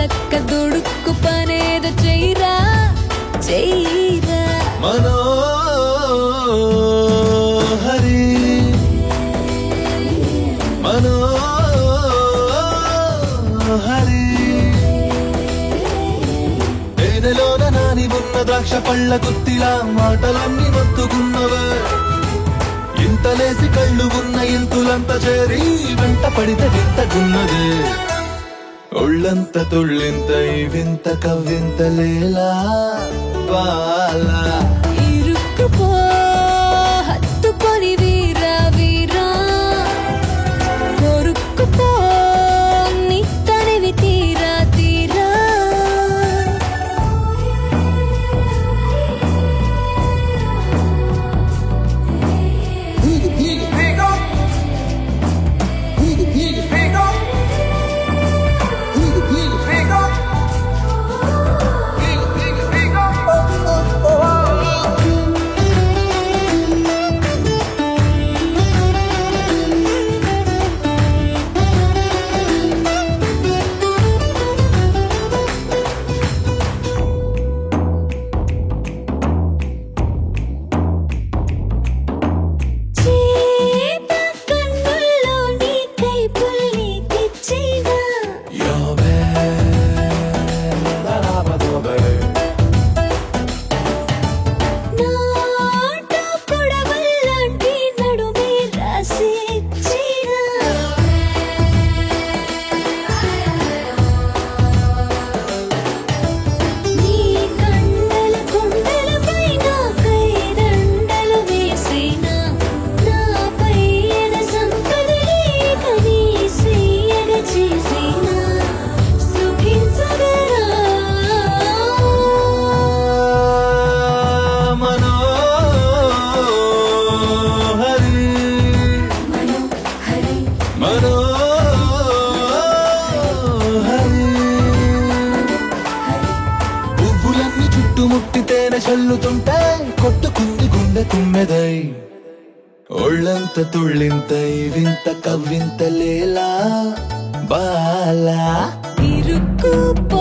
లక్క దుడుక్కు పనేదో చెయ్యరా చెయ్యరా మనోహరి మనోహరి తేనెలోన నాని ఉన్న ద్రాక్ష పళ్ళ గుత్తిలా మాటలన్నీ మత్తుకున్నవే ఇంతలేసి కళ్ళు ఉన్న ఇంతులంత చేరి వెంట పడితే వింతకున్నదే ఒళ్ళంత తుళ్ళింత ఈ వింత కవ్వింత లేలా బాలా ఇరుక్కుపో హత్తుకొని వీరా వీరా కొరుక్కుపో నీ తనివి తీరా తీరా పువ్వులన్నీ చుట్టుముట్టితేనే చల్లుతుంటే కొట్టుకుంది గుండె తుమ్మెదై ఒళ్ళంత తుళ్ళింత ఈ వింత కవ్వింత లేలా బాలా ఇరుక్కుపో